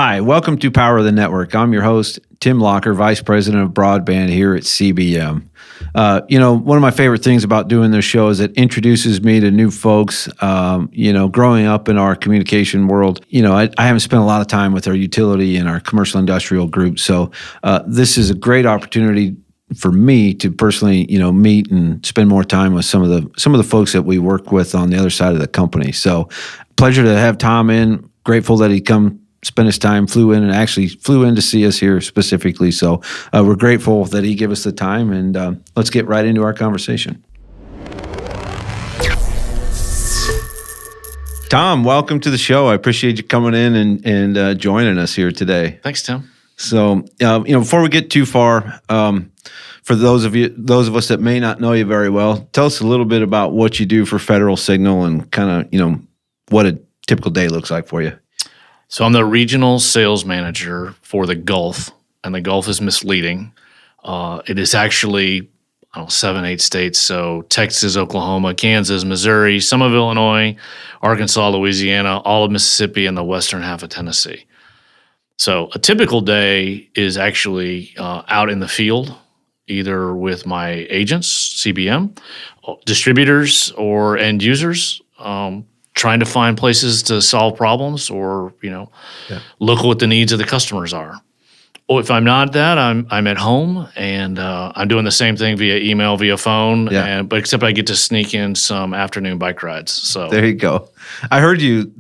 Hi, welcome to Power of the Network. I'm your host, Tim Locker, Vice President of Broadband here at CBM. One of my favorite things about doing this show is it introduces me to new folks. Growing up in our communication world, I haven't spent a lot of time with our utility and our commercial industrial group. So this is a great opportunity for me to personally, meet and spend more time with some of the folks that we work with on the other side of the company. So pleasure to have Tom in. Grateful that he come spend his time, flew in to see us here specifically. So we're grateful that he gave us the time, and let's get right into our conversation. Tom, welcome to the show. I appreciate you coming in and joining us here today. Thanks, Tim. So, before we get too far, for those of us that may not know you very well, tell us a little bit about what you do for Federal Signal and kind of, what a typical day looks like for you. So I'm the regional sales manager for the Gulf, and the Gulf is misleading. It is actually, 7, 8 states. So Texas, Oklahoma, Kansas, Missouri, some of Illinois, Arkansas, Louisiana, all of Mississippi, and the western half of Tennessee. So a typical day is actually out in the field, either with my agents, CBM, distributors, or end users, trying to find places to solve problems or, look what the needs of the customers are. Or if I'm not that, I'm at home and I'm doing the same thing via email, via phone, but except I get to sneak in some afternoon bike rides. So there you go. I heard you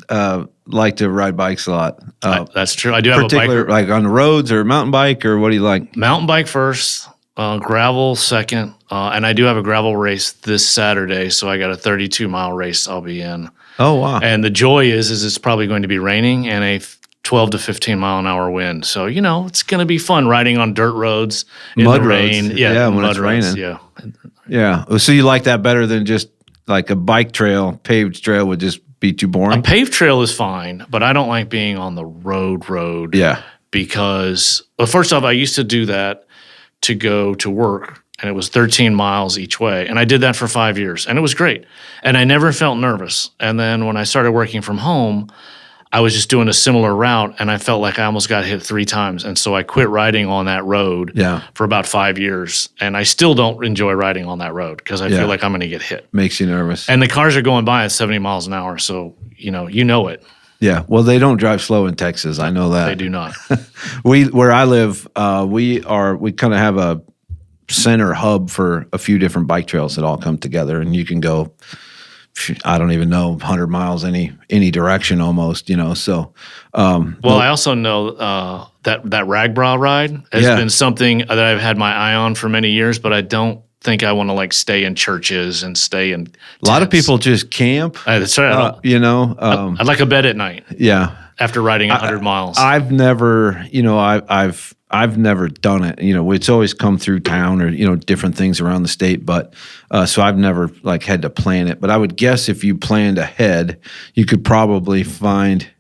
like to ride bikes a lot. That's true. I do have a bike. Like on the roads or mountain bike, or what do you like? Mountain bike first, gravel second, and I do have a gravel race this Saturday, so I got a 32-mile race I'll be in. Oh, wow. And the joy is it's probably going to be raining and a 12 to 15 mile an hour wind. So, it's going to be fun riding on dirt roads in mud the roads. rain. Yeah, when it's raining. Yeah. Yeah. So you like that better than just like a bike trail, paved trail would just be too boring? A paved trail is fine, but I don't like being on the road. Yeah. Because, first off, I used to do that to go to work, and it was 13 miles each way. And I did that for 5 years, and it was great. And I never felt nervous. And then when I started working from home, I was just doing a similar route, and I felt like I almost got hit 3 times. And so I quit riding on that road for about 5 years. And I still don't enjoy riding on that road because I feel like I'm going to get hit. Makes you nervous. And the cars are going by at 70 miles an hour, so you know it. Yeah, well, they don't drive slow in Texas. I know that. They do not. Where I live, we kind of have a center hub for a few different bike trails that all come together, and you can go, I don't even know, 100 miles any direction almost, so. I also know that Ragbra ride has been something that I've had my eye on for many years, but I don't think I want to stay in churches and stay in tents. A lot of people just camp. That's right. I'd like a bed at night. Yeah. After riding 100 miles. I've never, I've never done it. It's always come through town or, different things around the state. But so I've never had to plan it. But I would guess if you planned ahead, you could probably find,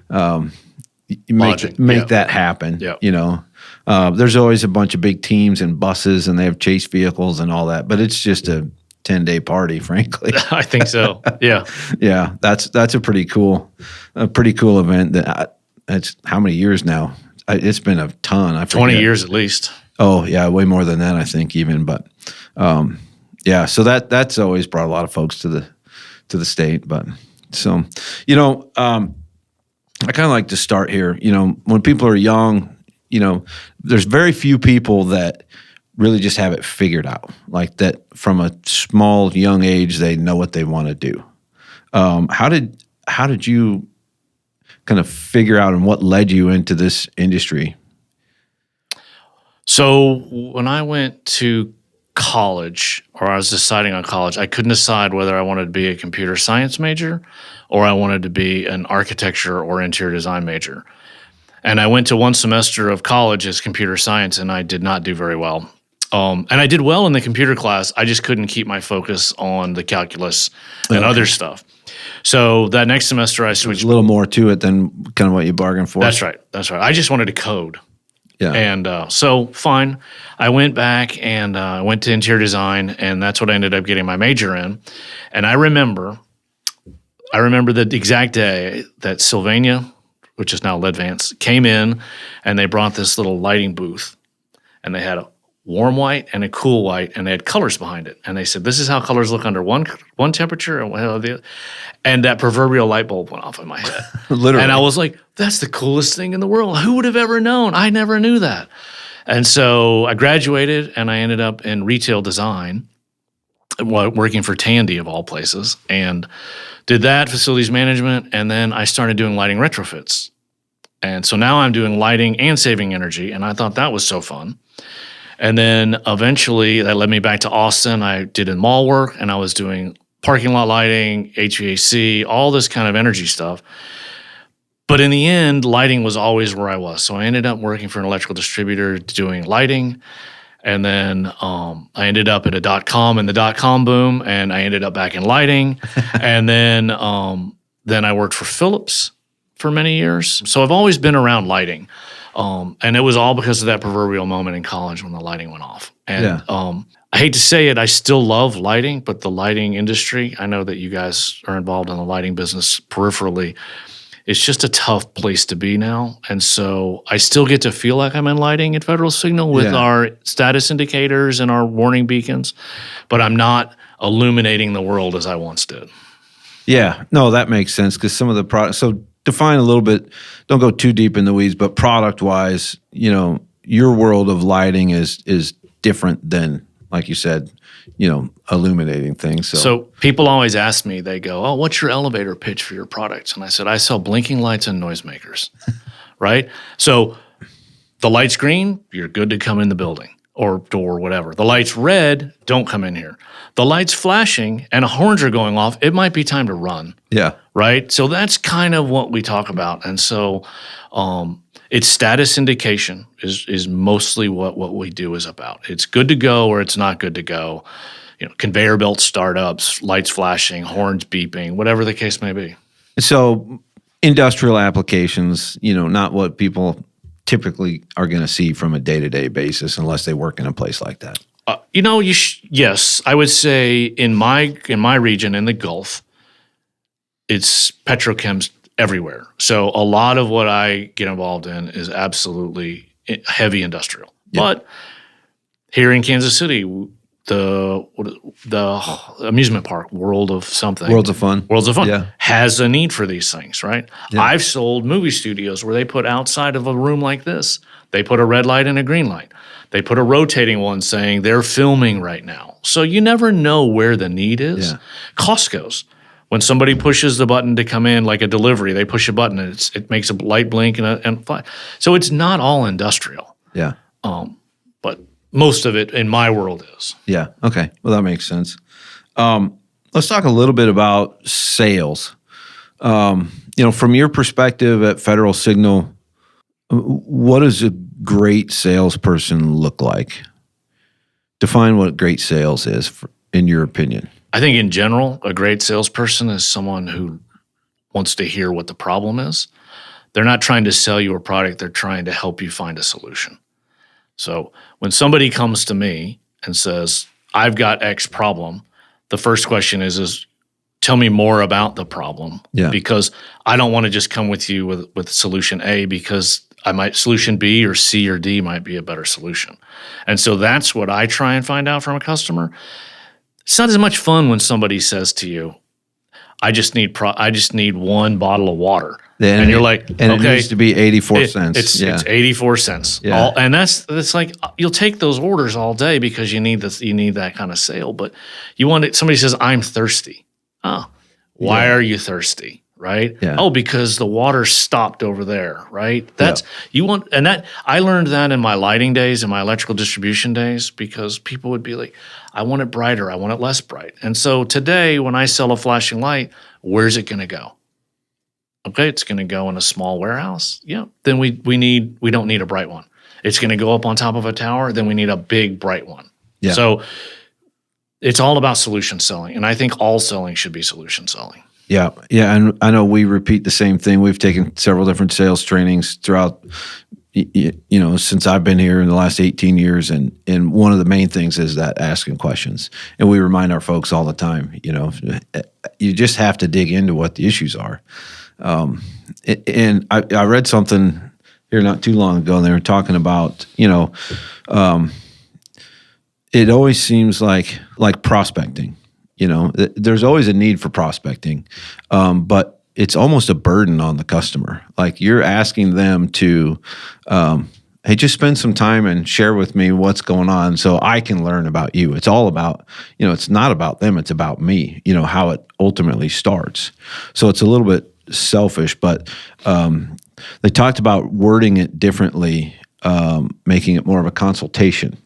make that happen. Yeah. There's always a bunch of big teams and buses, and they have chase vehicles and all that. But it's just a 10-day party, frankly. I think so. Yeah. Yeah. That's a pretty cool event. That's how many years now? It's been a ton. I forget. 20 years at least. Oh yeah, way more than that, I think even. But so that's always brought a lot of folks to the state. But so I kind of like to start here. When people are young, there's very few people that really just have it figured out, like that from a small young age they know what they want to do. How did you kind of figure out, and what led you into this industry? So when I went to college, or I was deciding on college, I couldn't decide whether I wanted to be a computer science major or I wanted to be an architecture or interior design major. And I went to one semester of college as computer science, and I did not do very well. And I did well in the computer class. I just couldn't keep my focus on the calculus and other stuff. So that next semester, I switched. There's a little more to it than kind of what you bargained for. That's right. I just wanted to code. Yeah. And so fine. I went back and went to interior design, and that's what I ended up getting my major in. And I remember the exact day that Sylvania, which is now Ledvance, came in and they brought this little lighting booth, and they had a warm white and a cool white, and they had colors behind it. And they said, this is how colors look under one temperature, and that proverbial light bulb went off in my head. Literally. And I was like, that's the coolest thing in the world. Who would have ever known? I never knew that. And so I graduated, and I ended up in retail design, working for Tandy of all places, and did that, facilities management, and then I started doing lighting retrofits. And so now I'm doing lighting and saving energy, and I thought that was so fun. And then eventually that led me back to Austin. I did in mall work, and I was doing parking lot lighting, HVAC, all this kind of energy stuff. But in the end, lighting was always where I was. So I ended up working for an electrical distributor doing lighting. And then I ended up at a .com in the .com boom, and I ended up back in lighting. And then I worked for Philips for many years. So I've always been around lighting. And it was all because of that proverbial moment in college when the lighting went off. And I hate to say it, I still love lighting, but the lighting industry, I know that you guys are involved in the lighting business peripherally. It's just a tough place to be now. And so I still get to feel like I'm in lighting at Federal Signal with our status indicators and our warning beacons, but I'm not illuminating the world as I once did. Yeah, no, that makes sense because some of the products, so define a little bit, don't go too deep in the weeds, but product-wise, your world of lighting is different than, like you said, illuminating things. So people always ask me, they go, oh, what's your elevator pitch for your products? And I said, I sell blinking lights and noisemakers, right? So the light's green, you're good to come in the building or door, whatever. The light's red, don't come in here. The light's flashing and horns are going off, it might be time to run. Yeah. Right? So that's kind of what we talk about. And so it's status indication is mostly what we do is about. It's good to go or it's not good to go. Conveyor belt startups, lights flashing, horns beeping, whatever the case may be. So industrial applications, not what people typically are going to see from a day-to-day basis unless they work in a place like that. Yes, I would say in my region, in the Gulf, it's petrochems everywhere. So a lot of what I get involved in is absolutely heavy industrial. Yeah. But here in Kansas City, the amusement park, Worlds of Fun, has a need for these things, right? Yeah. I've sold movie studios where they put outside of a room like this, they put a red light and a green light. They put a rotating one saying they're filming right now. So you never know where the need is. Yeah. Costco's. When somebody pushes the button to come in, like a delivery, they push a button and it makes a light blink and fly. So it's not all industrial. Yeah. But most of it in my world is. Yeah. Okay. Well, that makes sense. Let's talk a little bit about sales. From your perspective at Federal Signal, what does a great salesperson look like? Define what great sales is, in your opinion. I think in general, a great salesperson is someone who wants to hear what the problem is. They're not trying to sell you a product. They're trying to help you find a solution. So when somebody comes to me and says, I've got X problem, the first question is tell me more about the problem. Yeah. Because I don't want to just come with you with solution A because solution B or C or D might be a better solution. And so that's what I try and find out from a customer. It's not as much fun when somebody says to you, I just need one bottle of water. Yeah, and you're like, and okay, it needs to be 84 cents. It's 84 cents. Yeah. And that's like, you'll take those orders all day because you need that kind of sale. But somebody says, I'm thirsty. Oh, why are you thirsty? Right? Yeah. Oh, because the water stopped over there, right? I learned that in my lighting days and my electrical distribution days because people would be like, I want it brighter, I want it less bright. And so today when I sell a flashing light, where's it going to go? Okay, it's going to go in a small warehouse. Yeah. Then we don't need a bright one. It's going to go up on top of a tower, then we need a big bright one. Yeah. So it's all about solution selling, and I think all selling should be solution selling. Yeah, and I know we repeat the same thing. We've taken several different sales trainings throughout, since I've been here in the last 18 years, and one of the main things is that asking questions. And we remind our folks all the time, you just have to dig into what the issues are. And I read something here not too long ago, and they were talking about, it always seems like prospecting. There's always a need for prospecting, but it's almost a burden on the customer. Like you're asking them to, hey, just spend some time and share with me what's going on so I can learn about you. It's all about, it's not about them, it's about me, how it ultimately starts. So it's a little bit selfish, but they talked about wording it differently, making it more of a consultation.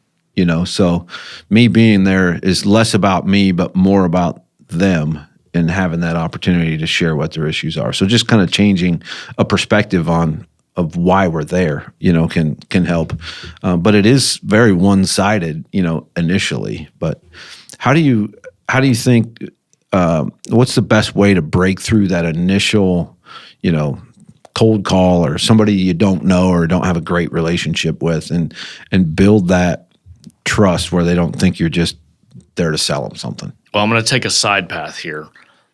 So me being there is less about me, but more about them and having that opportunity to share what their issues are. So just kind of changing a perspective of why we're there, can help. But it is very one-sided, initially. But how do you think, what's the best way to break through that initial, cold call or somebody you don't know or don't have a great relationship with and build that trust where they don't think you're just there to sell them something? Well, I'm going to take a side path here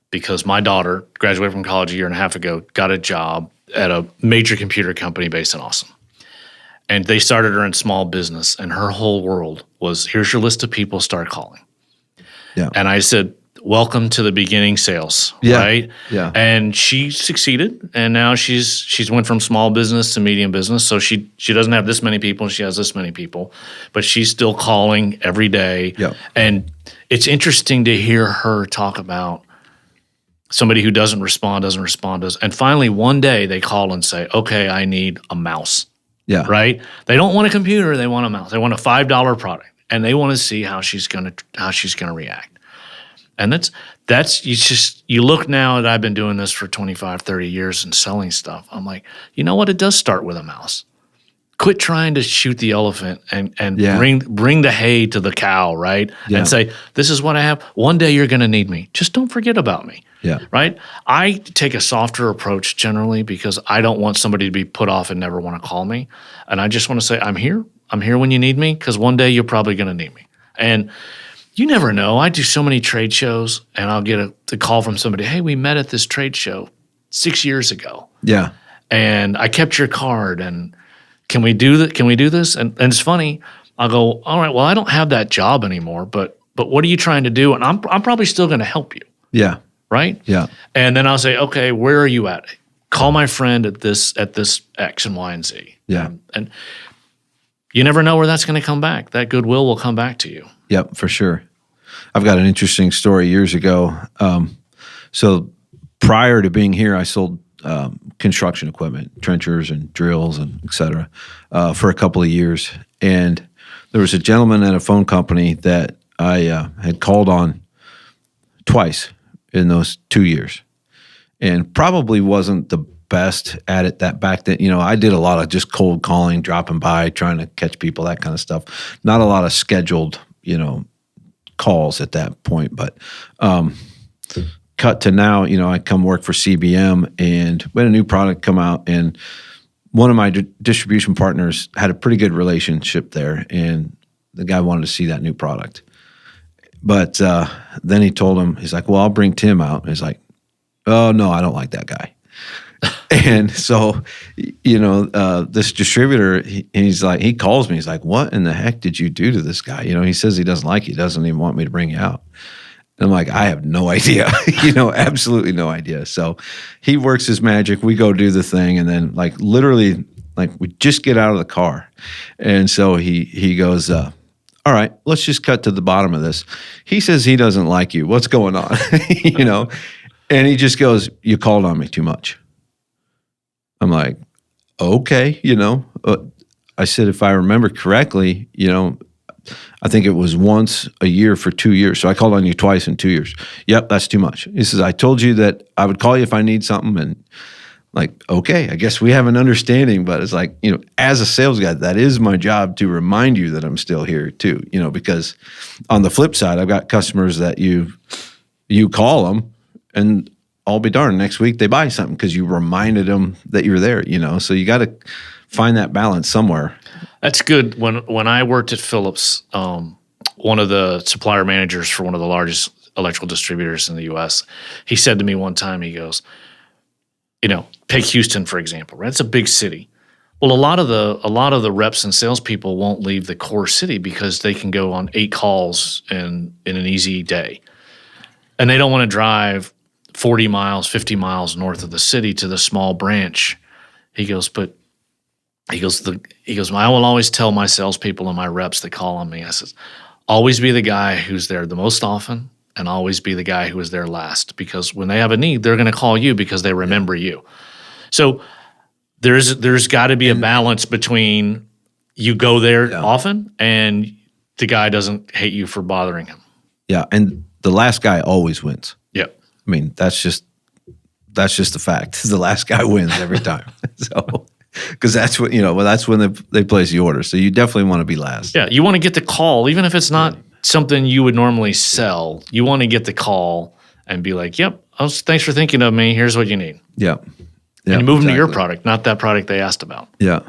because my daughter graduated from college a year and a half ago, got a job at a major computer company based in Austin. And they started her in small business, and her whole world was, here's your list of people, start calling. Yeah. And I said, welcome to the beginning sales, right? Yeah. And she succeeded, and now she's went from small business to medium business. So she doesn't have this many people, she has this many people, but she's still calling every day. Yeah. And it's interesting to hear her talk about somebody who doesn't respond. And finally, one day they call and say, okay, I need a mouse. Yeah. Right? They don't want a computer, they want a mouse. They want a $5 product, and they want to see how she's gonna react. And that's you look now that I've been doing this for 25, 30 years and selling stuff. I'm like, you know what? It does start with a mouse. Quit trying to shoot the elephant and bring the hay to the cow, right? Yeah. And say, this is what I have. One day you're going to need me. Just don't forget about me. Yeah. Right? I take a softer approach generally because I don't want somebody to be put off and never want to call me. And I just want to say, I'm here. I'm here when you need me because one day you're probably going to need me. And you never know. I do so many trade shows, and I'll get a call from somebody, hey, we met at this trade show 6 years ago. Yeah. And I kept your card, and can we do that? Can we do this? And it's funny. I'll go, all right, well, I don't have that job anymore, but what are you trying to do? And I'm probably still going to help you. Yeah. Right? Yeah. And then I'll say, okay, where are you at? Call my friend at this X and Y and Z. Yeah. And you never know where that's going to come back. That goodwill will come back to you. Yep, for sure. I've got an interesting story years ago. So prior to being here, I sold construction equipment, trenchers and drills and et cetera, for a couple of years. And there was a gentleman at a phone company that I had called on twice in those 2 years, and probably wasn't the best at it that back then. I did a lot of just cold calling, dropping by, trying to catch people, that kind of stuff. Not a lot of scheduled, calls at that point. But cut to now, I come work for CBM, and we had a new product come out, and one of my distribution partners had a pretty good relationship there, and the guy wanted to see that new product. But then he told him, he's like, well, I'll bring Tim out. And he's like, oh, no, I don't like that guy. And so, this distributor, he calls me. He's like, what in the heck did you do to this guy? He says he doesn't like you. He doesn't even want me to bring you out. And I'm like, I have no idea, absolutely no idea. So he works his magic. We go do the thing. And then literally, we just get out of the car. And so he goes, all right, let's just cut to the bottom of this. He says he doesn't like you. What's going on? And he just goes, you called on me too much. I'm like, okay, I said, if I remember correctly, I think it was once a year for 2 years. So I called on you twice in 2 years. Yep, that's too much. He says, I told you that I would call you if I need something. And okay, I guess we have an understanding, but it's as a sales guy, that is my job to remind you that I'm still here too, because on the flip side, I've got customers that you call them and I'll be darned, next week they buy something because you reminded them that you're there, so you got to find that balance somewhere. That's good. When I worked at Philips, one of the supplier managers for one of the largest electrical distributors in the U.S., he said to me one time, he goes, take Houston, for example, right? It's a big city. Well, a lot of the reps and salespeople won't leave the core city because they can go on 8 calls in an easy day. And they don't want to drive 40 miles, 50 miles north of the city to the small branch. He goes, I will always tell my salespeople and my reps that call on me, I says, always be the guy who's there the most often and always be the guy who is there last, because when they have a need, they're going to call you because they remember you. So there's got to be a balance between you go there often and the guy doesn't hate you for bothering him. Yeah, and the last guy always wins. Yep. I mean, that's just the fact. The last guy wins every time. So, because that's what that's when they place the order. So you definitely want to be last. Yeah, you want to get the call, even if it's not something you would normally sell. You want to get the call and be like, "Yep, thanks for thinking of me. Here's what you need." Yep. And you move them to your product, not that product they asked about. Yeah.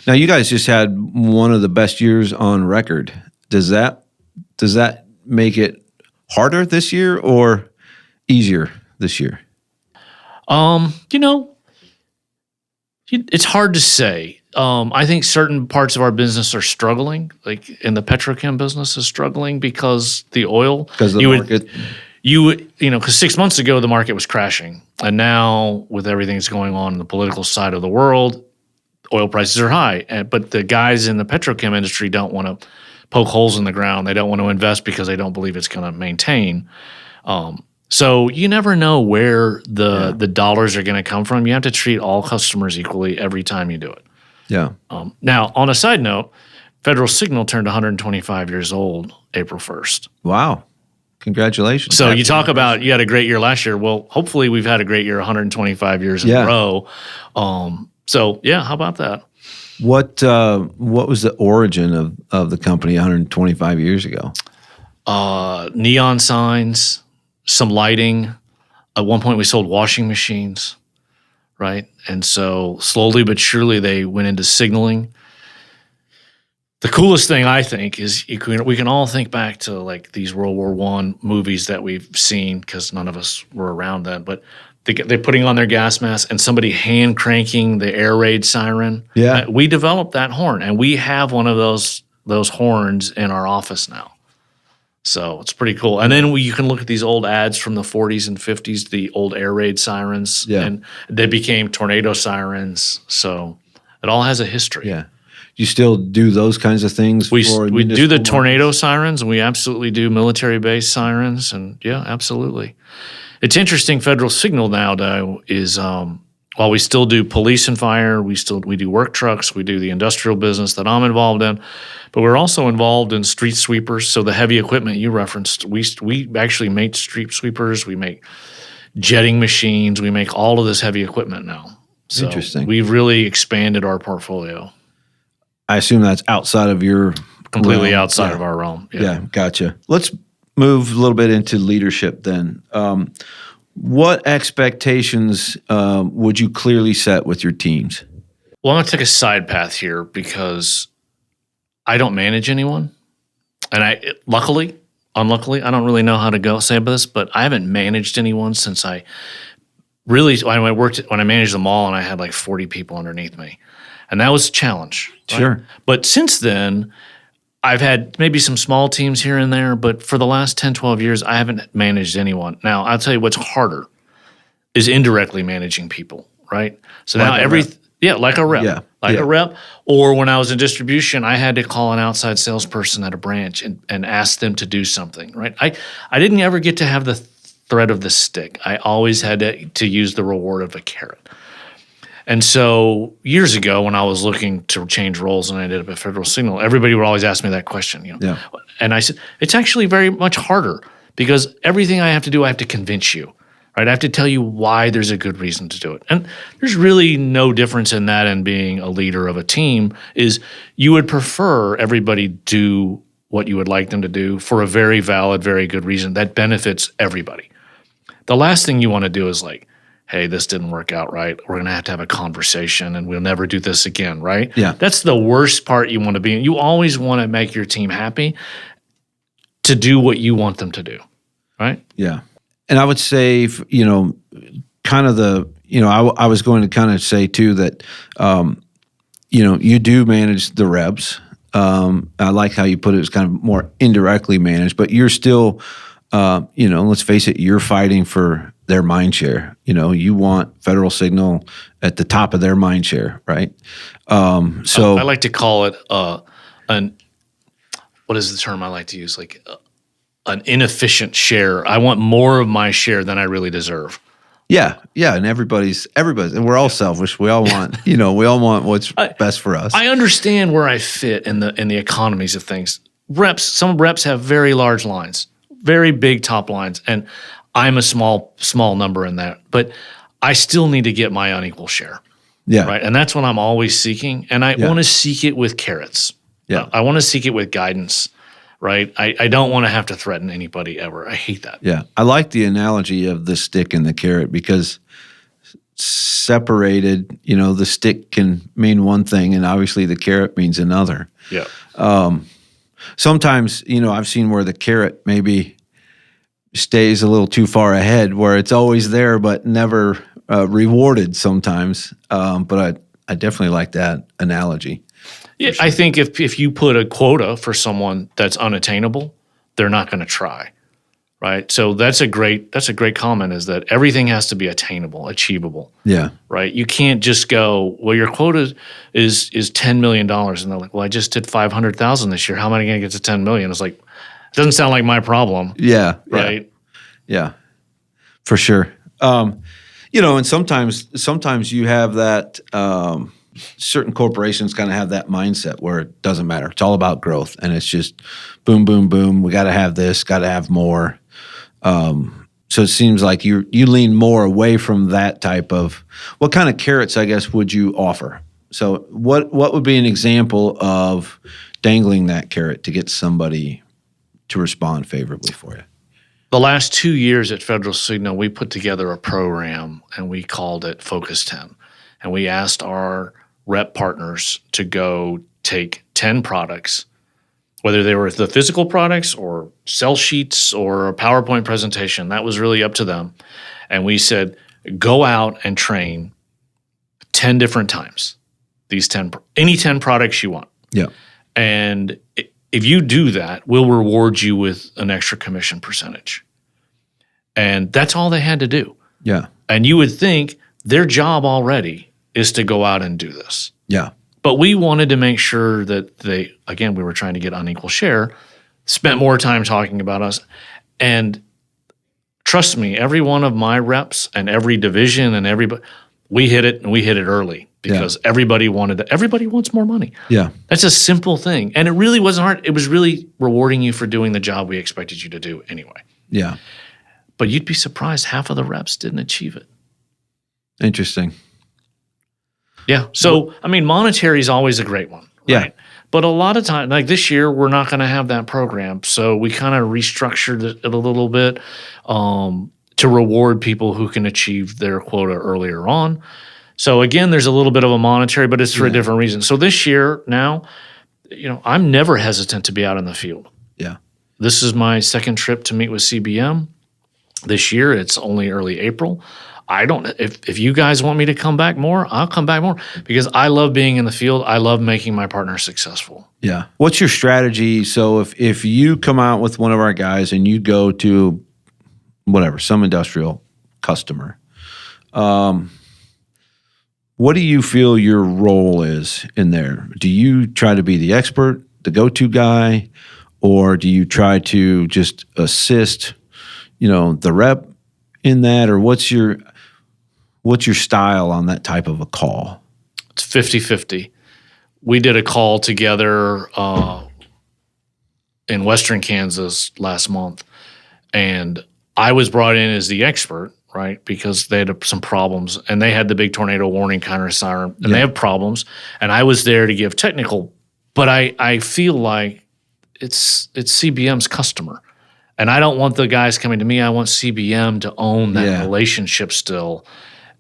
Now you guys just had one of the best years on record. Does that make it harder this year or easier this year? It's hard to say. I think certain parts of our business are struggling, like in the petrochem business is struggling because the oil. Because of the market. Because 6 months ago the market was crashing, and now with everything that's going on in the political side of the world, oil prices are high. But the guys in the petrochem industry don't want to poke holes in the ground. They don't want to invest because they don't believe it's going to maintain. So you never know where the dollars are going to come from. You have to treat all customers equally every time you do it. Yeah. Now, on a side note, Federal Signal turned 125 years old April 1st. Wow. Congratulations. So you talk about you had a great year last year. Well, hopefully we've had a great year 125 years in a row. So, how about that? What was the origin of the company 125 years ago? Neon signs, some lighting. At one point we sold washing machines, right? And so slowly but surely they went into signaling. The coolest thing I think is we can all think back to like these World War I movies that we've seen, because none of us were around then, but they're putting on their gas mask and somebody hand cranking the air raid siren. Yeah. We developed that horn, and we have one of those horns in our office now. So it's pretty cool. And then you can look at these old ads from the 40s and 50s, the old air raid sirens, and they became tornado sirens. So it all has a history. Yeah. You still do those kinds of things? We do the tornado sirens, and we absolutely do military-based sirens, and absolutely. It's interesting. Federal Signal now, though, is while we still do police and fire, we do work trucks, we do the industrial business that I'm involved in, but we're also involved in street sweepers. So the heavy equipment you referenced, we actually make street sweepers, we make jetting machines, we make all of this heavy equipment now. So interesting. We've really expanded our portfolio. I assume that's outside of your completely realm. Outside of our realm. Yeah, gotcha. Let's move a little bit into leadership then. What expectations would you clearly set with your teams? Well, I'm going to take a side path here because I don't manage anyone. And unluckily, I don't really know how to say about this, but I haven't managed anyone since when I managed the mall and I had like 40 people underneath me. And that was a challenge. Right? Sure. But since then, I've had maybe some small teams here and there, but for the last 10, 12 years, I haven't managed anyone. Now, I'll tell you what's harder is indirectly managing people, right? So like now like a rep. A rep. Or when I was in distribution, I had to call an outside salesperson at a branch and ask them to do something, right? I didn't ever get to have the thread of the stick. I always had to use the reward of a carrot. And so years ago, when I was looking to change roles and I ended up at Federal Signal, everybody would always ask me that question. And I said, it's actually very much harder because everything I have to do, I have to convince you, right? I have to tell you why there's a good reason to do it. And there's really no difference in that and being a leader of a team is you would prefer everybody do what you would like them to do for a very valid, very good reason that benefits everybody. The last thing you want to do is like, hey, this didn't work out right. We're going to have a conversation and we'll never do this again, right? Yeah. That's the worst part you want to be in. You always want to make your team happy to do what you want them to do, right? Yeah. And I would say, kind of I was going to kind of say too that, you do manage the reps. I like how you put it. It's kind of more indirectly managed, but you're still, let's face it, you're fighting for their mind share. You want Federal Signal at the top of their mind share, right? So I like to call it what is the term I like to use? Like an inefficient share. I want more of my share than I really deserve. Yeah, and everybody's, and we're all selfish. We all want, we all want what's best for us. I understand where I fit in the economies of things. Some reps have very large lines, very big top lines, and I'm a small number in that. But I still need to get my unequal share. Yeah, right. And that's what I'm always seeking, and I want to seek it with carrots. Yeah, I want to seek it with guidance. Right. I don't want to have to threaten anybody ever. I hate that. Yeah. I like the analogy of the stick and the carrot because separated, the stick can mean one thing and obviously the carrot means another. Yeah. Sometimes, I've seen where the carrot maybe stays a little too far ahead where it's always there but never rewarded sometimes. But I definitely like that analogy. Yeah, sure. I think if you put a quota for someone that's unattainable, they're not going to try, right? So that's a great comment, is that everything has to be attainable, achievable. Yeah. Right? You can't just go, well, your quota is $10 million. And they're like, well, I just did 500,000 this year. How am I going to get to 10 million? It's like, it doesn't sound like my problem. Yeah. Right? Yeah. For sure. And sometimes you have that, certain corporations kind of have that mindset where it doesn't matter. It's all about growth, and it's just boom, boom, boom. We got to have this, got to have more. So it seems like you lean more away from that type of. What kind of carrots, I guess, would you offer? So what would be an example of dangling that carrot to get somebody to respond favorably for you? The last 2 years at Federal Signal, we put together a program, and we called it Focus 10. And we asked our rep partners to go take 10 products, whether they were the physical products or sell sheets or a PowerPoint presentation. That was really up to them. And we said, go out and train 10 different times, any 10 products you want. Yeah. And if you do that, we'll reward you with an extra commission percentage. And that's all they had to do. Yeah. And you would think their job already is to go out and do this. Yeah. But we wanted to make sure that we were trying to get unequal share, spent more time talking about us. And trust me, every one of my reps and every division and everybody, we hit it, and we hit it early because everybody wants more money. Yeah. That's a simple thing. And it really wasn't hard. It was really rewarding you for doing the job we expected you to do anyway. Yeah. But you'd be surprised, half of the reps didn't achieve it. Interesting. Yeah. So, monetary is always a great one. Right? Yeah. But a lot of time, like this year, we're not going to have that program. So we kind of restructured it a little bit to reward people who can achieve their quota earlier on. So again, there's a little bit of a monetary, but it's for a different reason. So this year now, I'm never hesitant to be out in the field. Yeah. This is my second trip to meet with CBM. This year, it's only early April. If you guys want me to come back more, I'll come back more because I love being in the field. I love making my partners successful. Yeah. What's your strategy? So if you come out with one of our guys and you go to whatever, some industrial customer, what do you feel your role is in there? Do you try to be the expert, the go-to guy, or do you try to just assist, the rep in that, or what's your style on that type of a call? It's 50-50. We did a call together in Western Kansas last month, and I was brought in as the expert, right, because they had some problems, and they had the big tornado warning counter siren, and they have problems, and I was there to give technical, but I feel like it's CBM's customer. And I don't want the guys coming to me. I want CBM to own that relationship still.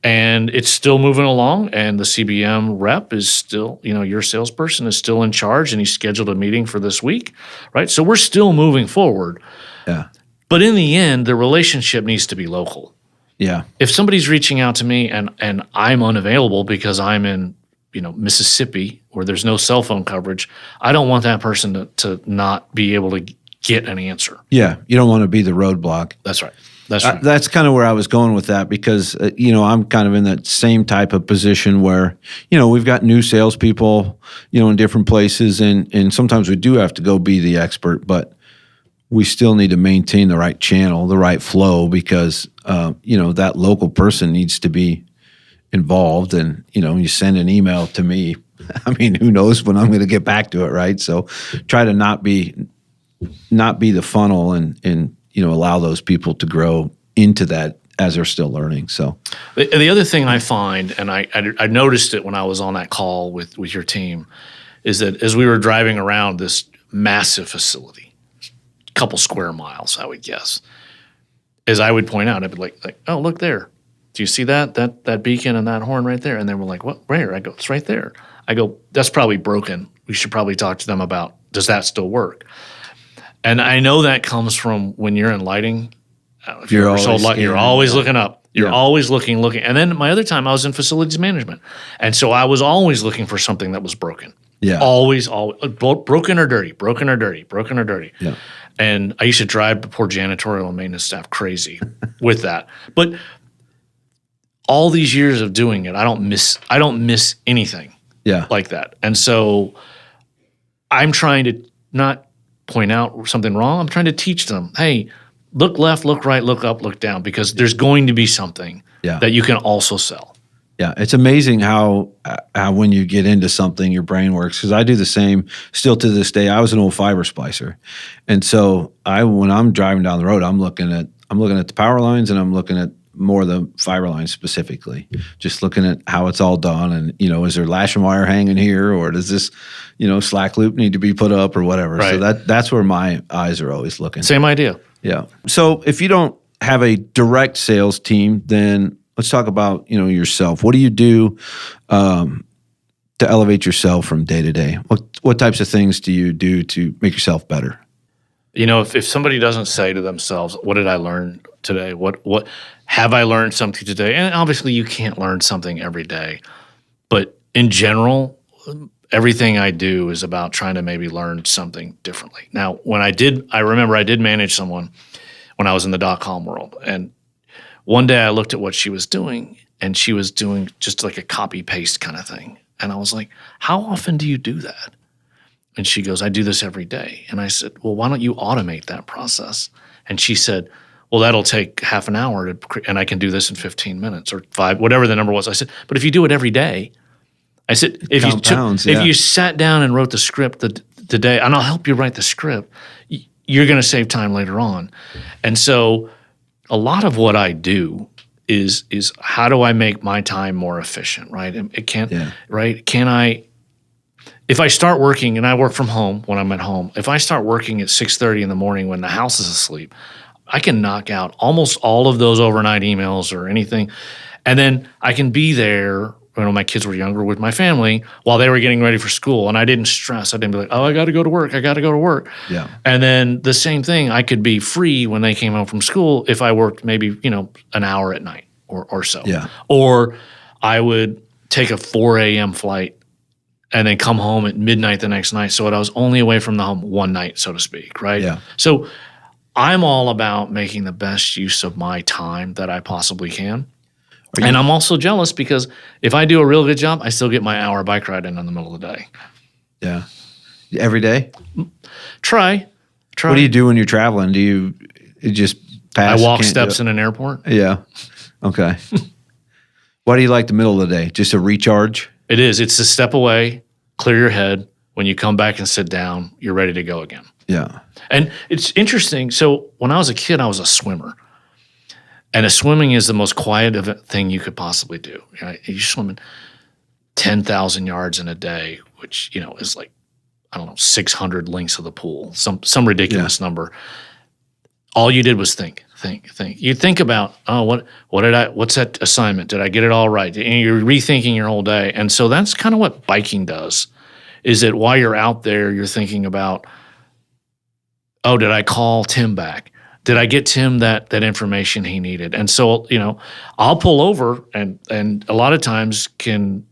And it's still moving along. And the CBM rep is still, your salesperson is still in charge, and he scheduled a meeting for this week, right? So we're still moving forward. Yeah. But in the end, the relationship needs to be local. Yeah. If somebody's reaching out to me and I'm unavailable because I'm in, Mississippi where there's no cell phone coverage, I don't want that person to not be able to get an answer. Yeah. You don't want to be the roadblock. That's right. That's right. That's kind of where I was going with that because, I'm kind of in that same type of position where, we've got new salespeople, in different places. And sometimes we do have to go be the expert, but we still need to maintain the right channel, the right flow because, that local person needs to be involved. And, you send an email to me. I mean, who knows when I'm going to get back to it, right? So try to not be the funnel and allow those people to grow into that as they're still learning. So the other thing I find, and I noticed it when I was on that call with your team, is that as we were driving around this massive facility, a couple square miles, I would guess, as I would point out, I'd be like, oh, look there. Do you see that beacon and that horn right there? And they were like, what? Where? I go, it's right there. I go, that's probably broken. We should probably talk to them about, does that still work? And I know that comes from when you're in lighting. If you're sold light, you're always looking up. You're always looking. And then my other time, I was in facilities management, and so I was always looking for something that was broken. Yeah, always broken or dirty, broken or dirty, broken or dirty. Yeah, and I used to drive the poor janitorial and maintenance staff crazy with that. But all these years of doing it, I don't miss anything. Yeah, like that, and so I'm trying to not point out something wrong. I'm trying to teach them, hey, look left, look right, look up, look down, because there's going to be something that you can also sell. Yeah, it's amazing how when you get into something, your brain works. Because I do the same still to this day. I was an old fiber splicer, and so when I'm driving down the road, I'm looking at the power lines, and I'm looking at more of the fiber lines specifically, just looking at how it's all done, and is there lashing wire hanging here, or does this slack loop need to be put up, or whatever. Right. So that's where my eyes are always looking. Same idea. Yeah. So if you don't have a direct sales team, then let's talk about, yourself. What do you do to elevate yourself from day to day? What types of things do you do to make yourself better? If somebody doesn't say to themselves, what did I learn today? What have I learned something today? And obviously you can't learn something every day, but in general, everything I do is about trying to maybe learn something differently. Now, I remember I did manage someone when I was in the .com world. And one day I looked at what she was doing, and she was doing just like a copy paste kind of thing. And I was like, how often do you do that? And she goes, I do this every day. And I said, well, why don't you automate that process? And she said, well, that'll take half an hour and I can do this in 15 minutes or 5, whatever the number was. I said, but if you do it every day, I said, if you sat down and wrote the script the day, and I'll help you write the script, you're going to save time later on. And so a lot of what I do is how do I make my time more efficient, right? Right? If I start working, and I work from home when I'm at home, if I start working at 6:30 in the morning when the house is asleep, I can knock out almost all of those overnight emails or anything. And then I can be there when my kids were younger with my family while they were getting ready for school. And I didn't stress. I didn't be like, oh, I got to go to work. Yeah. And then the same thing, I could be free when they came home from school if I worked maybe, an hour at night or so. Yeah. Or I would take a 4 a.m. flight and then come home at midnight the next night. So I was only away from the home one night, so to speak, right? Yeah. So I'm all about making the best use of my time that I possibly can. And I'm also jealous because if I do a real good job, I still get my hour bike ride in the middle of the day. Yeah. Every day? Try. What do you do when you're traveling? Do you just pass? I walk steps in an airport. Yeah. Okay. Why do you like the middle of the day? Just a recharge? It is. It's a step away, clear your head. When you come back and sit down, you're ready to go again. Yeah. And it's interesting. So when I was a kid, I was a swimmer. And swimming is the most quiet thing you could possibly do. You're swimming 10,000 yards in a day, which, is like, 600 lengths of the pool, some ridiculous number. All you did was think. You think about, what's that assignment? Did I get it all right? And you're rethinking your whole day. And so that's kind of what biking does, is that while you're out there, you're thinking about, did I call Tim back? Did I get Tim that information he needed? And so, I'll pull over and a lot of times can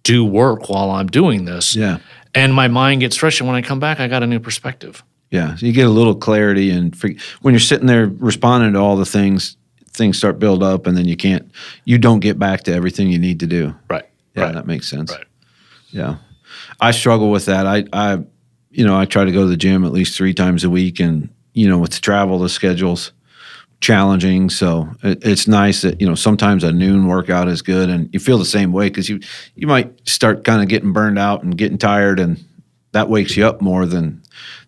do work while I'm doing this. Yeah. And my mind gets fresh. And when I come back, I got a new perspective. Yeah. So you get a little clarity, and when you're sitting there responding to all the things start build up, and then you don't get back to everything you need to do. Right. Yeah, right. that makes sense. Right. Yeah. I struggle with that. I try to go to the gym at least 3 times a week, and with the travel, the schedule's challenging. So it's nice that sometimes a noon workout is good, and you feel the same way because you might start kind of getting burned out and getting tired, and that wakes you up more than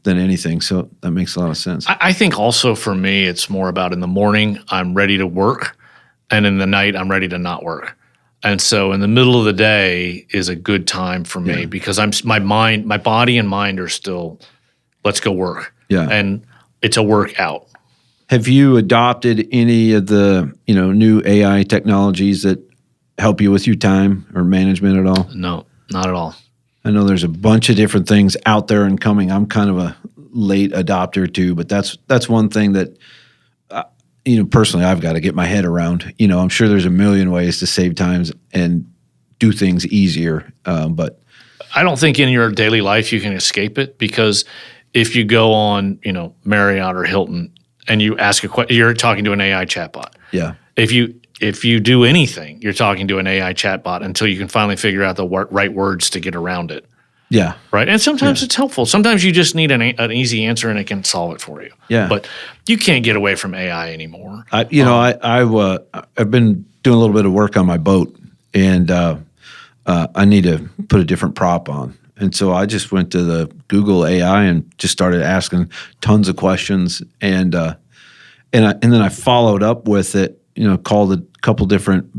anything. So that makes a lot of sense. I think also for me, it's more about in the morning I'm ready to work, and in the night I'm ready to not work. And so in the middle of the day is a good time for me because my body and mind are still, let's go work. Yeah. And it's a workout. Have you adopted any of the, new AI technologies that help you with your time or management at all? No, not at all. I know there's a bunch of different things out there and coming. I'm kind of a late adopter too, but that's one thing that personally, I've got to get my head around. I'm sure there's a million ways to save times and do things easier. But I don't think in your daily life you can escape it, because if you go on, Marriott or Hilton and you ask a question, you're talking to an AI chatbot. Yeah. If you do anything, you're talking to an AI chatbot until you can finally figure out the right words to get around it. Yeah. Right. And sometimes it's helpful. Sometimes you just need an easy answer and it can solve it for you. Yeah. But you can't get away from AI anymore. I've been doing a little bit of work on my boat, and I need to put a different prop on. And so I just went to the Google AI and just started asking tons of questions, and then I followed up with it. Called a couple different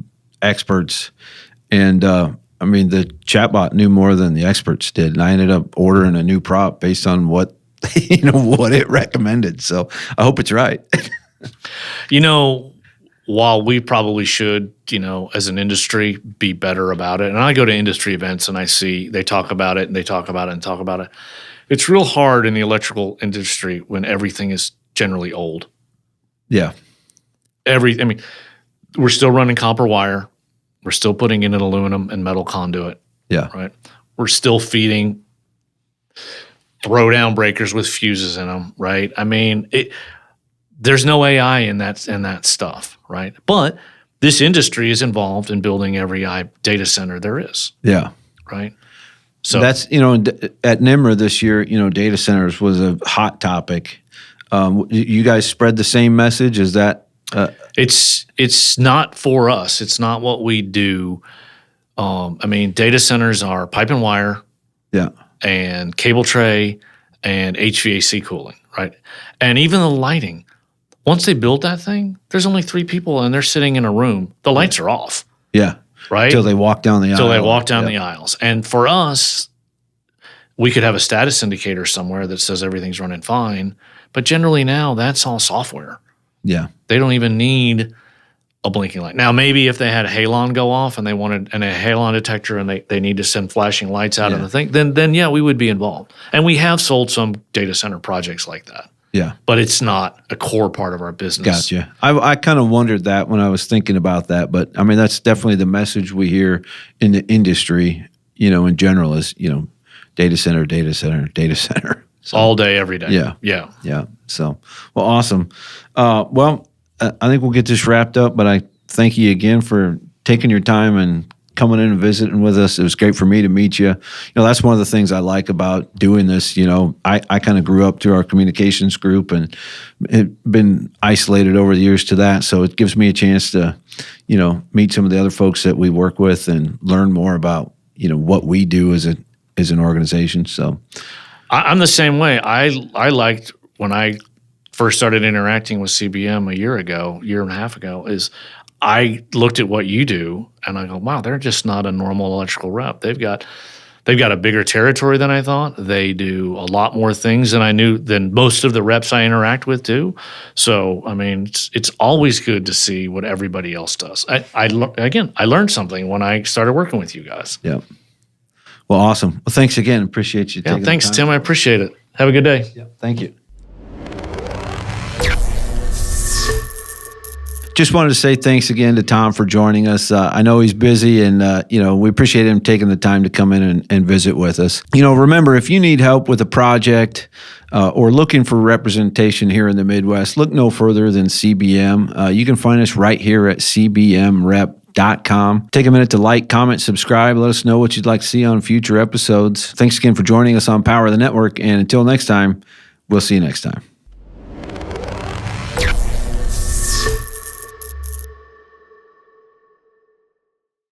experts, and the chatbot knew more than the experts did, and I ended up ordering a new prop based on what what it recommended. So I hope it's right. While we probably should, as an industry, be better about it, and I go to industry events and I see they talk about it and they talk about it and talk about it. It's real hard in the electrical industry when everything is generally old. Yeah. We're still running copper wire. We're still putting in an aluminum and metal conduit. Yeah. Right. We're still feeding throw-down breakers with fuses in them. Right. There's no AI in that stuff. Right. But this industry is involved in building every data center there is. Yeah. Right. So that's at NIMRA this year. Data centers was a hot topic. You guys spread the same message? Is that? It's not for us. It's not what we do. Data centers are pipe and wire, and cable tray, and HVAC cooling, right? And even the lighting. Once they build that thing, there's only 3 people and they're sitting in a room. The lights are off. Yeah. Right? Till they walk down the aisle. Till they walk down the aisles. And for us, we could have a status indicator somewhere that says everything's running fine. But generally now, that's all software. Yeah. They don't even need a blinking light. Now, maybe if they had a halon go off and they wanted a halon detector and they need to send flashing lights out of the thing, then we would be involved. And we have sold some data center projects like that. Yeah. But it's not a core part of our business. Gotcha. I kind of wondered that when I was thinking about that. But, that's definitely the message we hear in the industry, in general is, data center, data center, data center. So, all day, every day. Yeah. Yeah. Yeah. So, well, awesome. I think we'll get this wrapped up, but I thank you again for taking your time and coming in and visiting with us. It was great for me to meet you. That's one of the things I like about doing this. I kind of grew up through our communications group and been isolated over the years to that. So it gives me a chance to, meet some of the other folks that we work with and learn more about, what we do as an organization. So I'm the same way. I liked when I first started interacting with CBM a year and a half ago, is I looked at what you do and I go, wow, they're just not a normal electrical rep. They've got a bigger territory than I thought. They do a lot more things than I knew than most of the reps I interact with do. So, it's always good to see what everybody else does. I learned something when I started working with you guys. Yeah. Well, awesome. Well, thanks again. Appreciate you taking the time. Thanks, Tim. I appreciate it. Have a good day. Yeah. Thank you. just wanted to say thanks again to Tom for joining us. I know he's busy, and we appreciate him taking the time to come in and visit with us. Remember, if you need help with a project or looking for representation here in the Midwest, look no further than CBM. You can find us right here at cbmrep.com. Take a minute to like, comment, subscribe. Let us know what you'd like to see on future episodes. Thanks again for joining us on Power of the Network. And until next time, we'll see you next time.